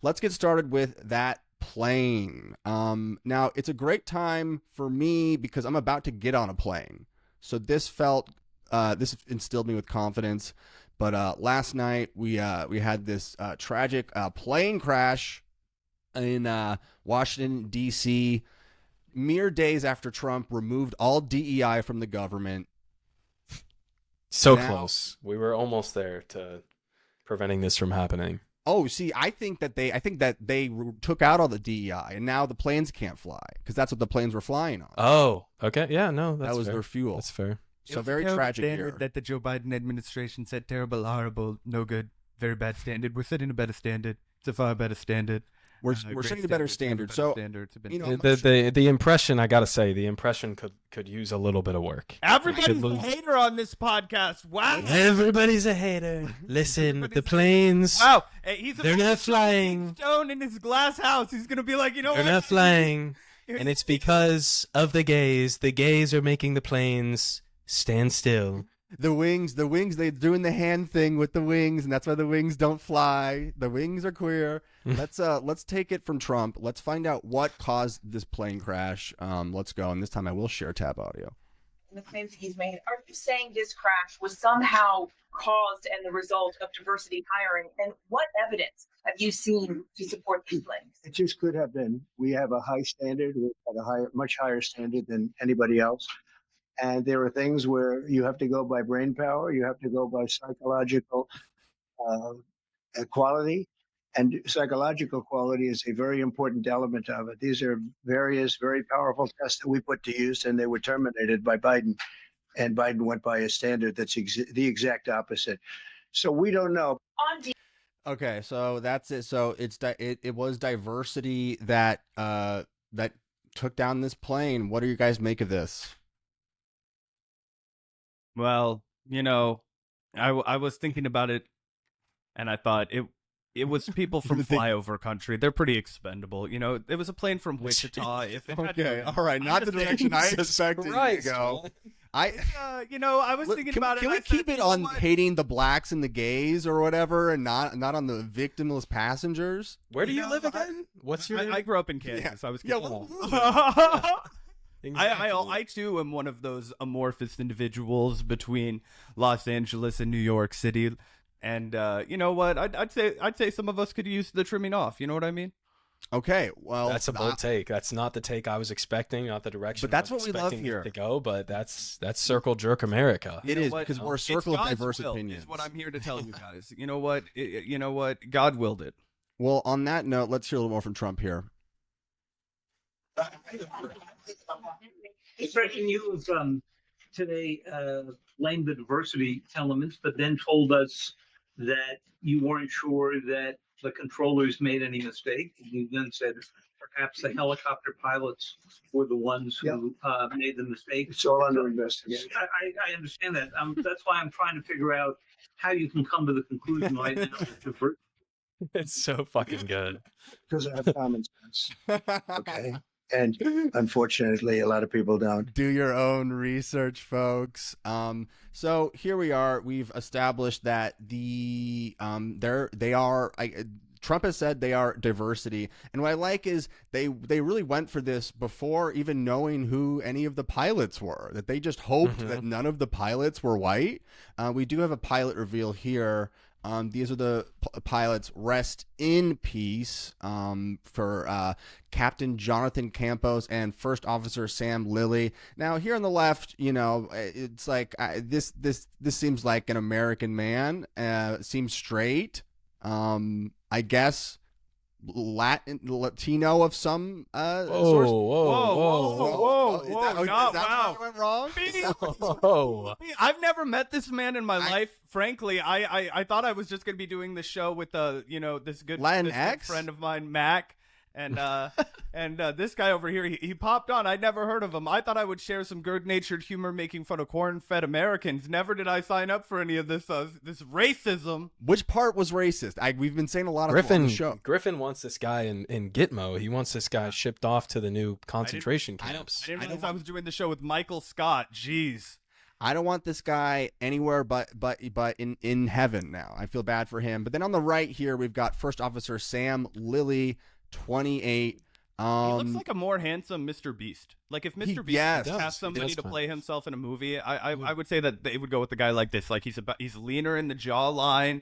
Let's get started with that plane. Now it's a great time for me because I'm about to get on a plane. So this instilled me with confidence. But last night we had this tragic plane crash in Washington D.C. Mere days after Trump removed all DEI from the government. So Now, close. We were almost there to preventing this from happening. oh, see, I think that they took out all the DEI, and now the planes can't fly because that's what the planes were flying on. Oh, okay. Yeah, no, that that's was fair. their fuel. That's fair. So very tragic standard here. that the Joe Biden administration set. Terrible, horrible, no good, very bad standard. We're setting a better standard. It's a far better standard. We're Great setting a better standard. So standard. It's been you know, The impression, I gotta say, the impression could use a little bit of work. everybody's Should a hater on this podcast. Wow. Everybody's a hater. Listen, the planes. Wow. Hey, he's They're not flying. Stone in his glass house. He's gonna be like, you know They're what? not flying, and it's because of the gays. The gays are making the planes stand still. the wings, they're doing the hand thing with the wings, and that's why the wings don't fly. The wings are queer. Let's take it from Trump. Let's find out what caused this plane crash. Let's go, and this time I will share tab audio. The claims he's made. Are you saying this crash was somehow caused and the result of diversity hiring? And what evidence have you seen to support these claims? It just could have been. We have a high standard. We've got much higher standard than anybody else. And there are things where you have to go by brain power. You have to go by psychological quality. And psychological quality is a very important element of it. These are various very powerful tests that we put to use, and they were terminated by Biden. And Biden went by a standard that's the exact opposite. So we don't know. On Okay, so that's it. So it was diversity that that took down this plane. What do you guys make of this? Well, you know, I was thinking about it, and I thought it was people from flyover country. They're pretty expendable. You know, it was a plane from Wichita. If it had Okay, all right, not the direction I expected you to go. you know, I was thinking about it. Can and we I said, keep it you know on what? hating the blacks and the gays or whatever, and not on the victimless passengers? Where do you know, live again? What's your? I grew up in Kansas. I was. Yeah, I too am one of those amorphous individuals between Los Angeles and New York City, and you know what? I'd say some of us could use the trimming off. You know what I mean? Okay, well, That's a bold take. That's not the take I was expecting. Not the direction. But that's I was what we love expecting here. it to go. But that's circle jerk America. It know is what? because we're a It's circle of God's diverse will, opinions. Is what I'm here to tell you guys. You know what? You know what? God willed it. Well, on that note, let's hear a little more from Trump here. It's breaking news today blamed the diversity elements, but then told us that you weren't sure that the controllers made any mistake. You then said perhaps the helicopter pilots were the ones who made the mistake. It's all under investigation. I understand that. That's why I'm trying to figure out how you can come to the conclusion right now that diversity. It's so fucking good. Because I have common sense. Okay. And unfortunately, a lot of people don't. Do your own research, folks. So here we are. We've established that Trump has said they are diversity, and what I like is they really went for this before even knowing who any of the pilots were. That they just hoped that none of the pilots were white. We do have a pilot reveal here. These are the pilots. Rest in peace for Captain Jonathan Campos and First Officer Sam Lilly. Now, here on the left, you know, it's like this seems like an American man. Seems straight. I guess Latino of some source. Whoa! Is that wow. where I went wrong? Oh. I've never met this man in my life. Frankly, I thought I was just gonna be doing this show with this good friend of mine, Mac, and this guy over here. He popped on. I'd never heard of him. I thought I would share some good-natured humor making fun of corn-fed Americans. Never did I sign up for any of this this racism. Which part was racist? We've been saying a lot of on the show. Griffin wants this guy in Gitmo. He wants this guy shipped off to the new concentration camps. I didn't realize I was doing the show with Michael Scott. Jeez. I don't want this guy anywhere but in heaven now. I feel bad for him. But then on the right here, we've got First Officer Sam Lilly, 28. He looks like a more handsome Mr. Beast. Like if Mr. Beast asked somebody to play himself in a movie, I would say that they would go with the guy like this. Like he's leaner in the jawline.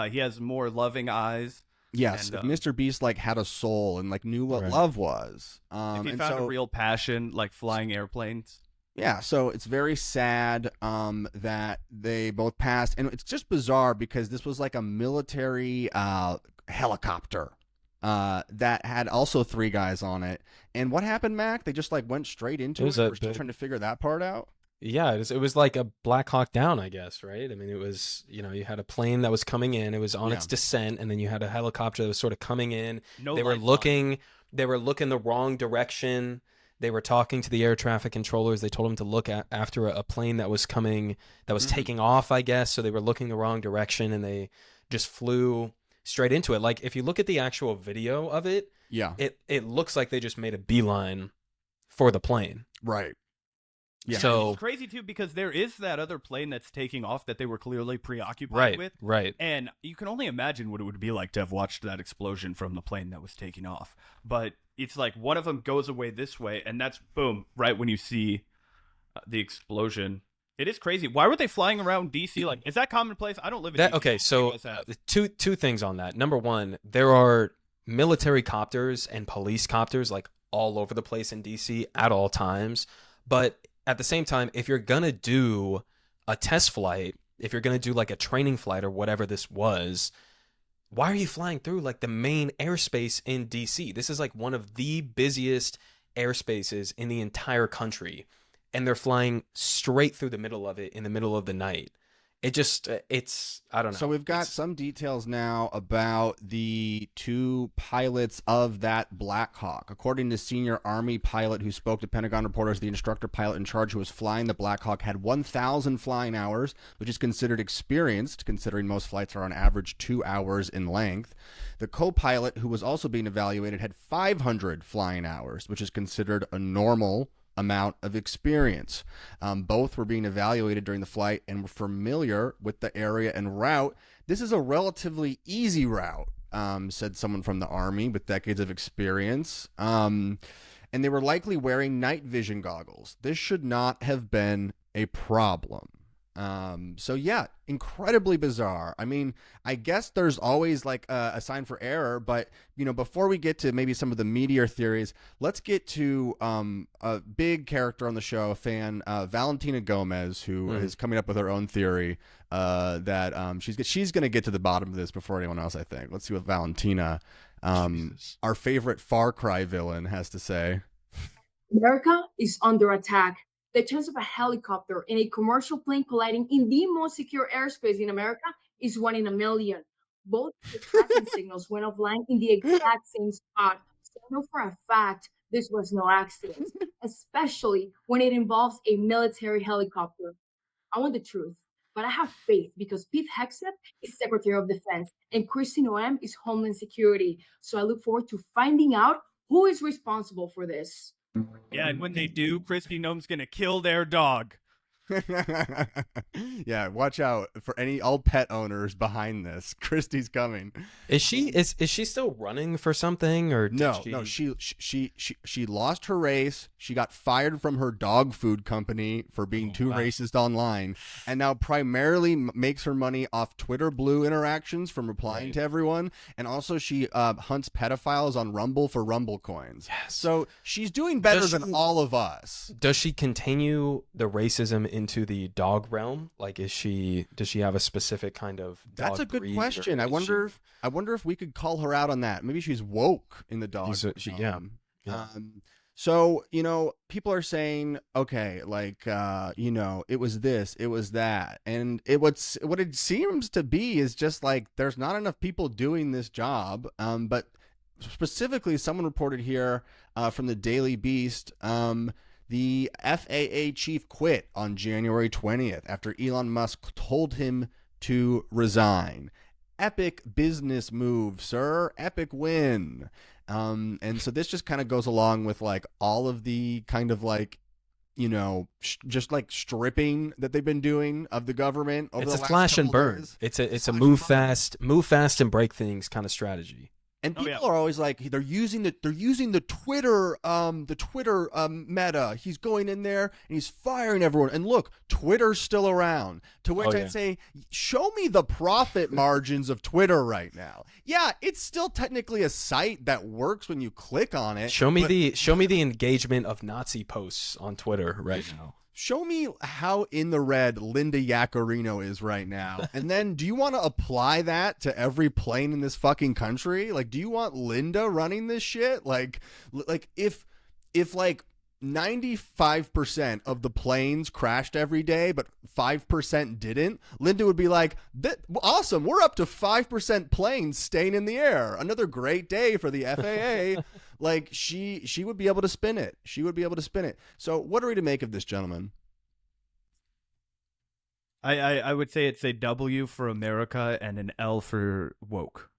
He has more loving eyes. Yes, and, if Mr. Beast like had a soul and like knew what love was. If he found a real passion, like flying airplanes. Yeah, so it's very sad that they both passed, and it's just bizarre because this was like a military helicopter that had also 3 guys on it. And what happened, Mac? They just like went straight into it. We're still trying to figure that part out. Yeah, it was like a Black Hawk Down, I guess, right? I mean, it was, you know, you had a plane that was coming in, it was on its descent, and then you had a helicopter that was sort of coming in. They were looking the wrong direction. They were talking to the air traffic controllers. They told them to look after a plane that was coming, that was taking off, I guess. So they were looking the wrong direction, and they just flew straight into it. Like if you look at the actual video of it, it looks like they just made a beeline for the plane. Right. Yeah. So it's crazy too because there is that other plane that's taking off that they were clearly preoccupied with. Right. And you can only imagine what it would be like to have watched that explosion from the plane that was taking off. But it's like one of them goes away this way, and that's boom, right when you see the explosion. It is crazy. Why were they flying around DC? Like, is that commonplace? I don't live in DC. Okay, so two things on that. Number one, there are military copters and police copters like all over the place in DC at all times. But at the same time, if you're going to do a test flight, if you're going to do like a training flight or whatever this was, why are you flying through like the main airspace in DC? This is like one of the busiest airspaces in the entire country. And they're flying straight through the middle of it in the middle of the night. It's I don't know. So we've got some details now about the 2 pilots of that Black Hawk. According to senior Army pilot who spoke to Pentagon reporters, the instructor pilot in charge who was flying the Black Hawk had 1,000 flying hours, which is considered experienced, considering most flights are on average 2 hours in length. The co-pilot, who was also being evaluated, had 500 flying hours, which is considered a normal amount of experience. Both were being evaluated during the flight and were familiar with the area and route. This is a relatively easy route, said someone from the Army with decades of experience. And they were likely wearing night vision goggles. This should not have been a problem. So yeah, incredibly bizarre. I mean, I guess there's always like a sign for error, but you know, before we get to maybe some of the meteor theories, let's get to a big character on the show, a fan, Valentina Gomez, who is coming up with her own theory that she's going to get to the bottom of this before anyone else, I think. Let's see what Valentina, our favorite Far Cry villain, has to say. America is under attack. The chance of a helicopter and a commercial plane colliding in the most secure airspace in America is 1 in a million. Both the tracking signals went offline in the exact same spot. So I know for a fact this was no accident, especially when it involves a military helicopter. I want the truth, but I have faith because Pete Hegseth is Secretary of Defense and Kristi Noem is Homeland Security. So I look forward to finding out who is responsible for this. Yeah, and when they do, Kristi Noem's gonna kill their dog. Yeah, watch out for all pet owners behind this. Kristi's coming. Is she still running for something or no? She lost her race. She got fired from her dog food company for being too racist online, and now primarily makes her money off Twitter Blue interactions from replying to everyone, and also she hunts pedophiles on Rumble for Rumble coins. Yes. So she's doing better than all of us. Does she continue the racism into the dog realm? Like, does she have a specific kind of dog That's a good breed, question. I wonder if we could call her out on that. Maybe she's woke in the dog realm. So, you know, people are saying, okay, like, you know, it was this, it was that. And what it seems to be is just like there's not enough people doing this job. But specifically, someone reported here from the Daily Beast, the FAA chief quit on January 20th after Elon Musk told him to resign. Epic business move, sir. Epic win. And so this just kind of goes along with like all of the kind of like just like stripping that they've been doing of the government over It's the a last flash and couple of burn. days. It's a move fast and break things kind of strategy. And people are always like, they're using the Twitter meta. He's going in there and he's firing everyone. And look, Twitter's still around. To which I'd say, show me the profit margins of Twitter right now. Yeah, it's still technically a site that works when you click on it. Show me the engagement of Nazi posts on Twitter right now. Show me how in the red Linda Yaccarino is right now. And then do you want to apply that to every plane in this fucking country? Like, do you want Linda running this shit? Like if like 95% of the planes crashed every day, but 5% didn't, Linda would be like, awesome, we're up to 5% planes staying in the air. Another great day for the FAA. Like, she would be able to spin it. She would be able to spin it. So what are we to make of this, gentlemen? I would say it's a W for America and an L for woke.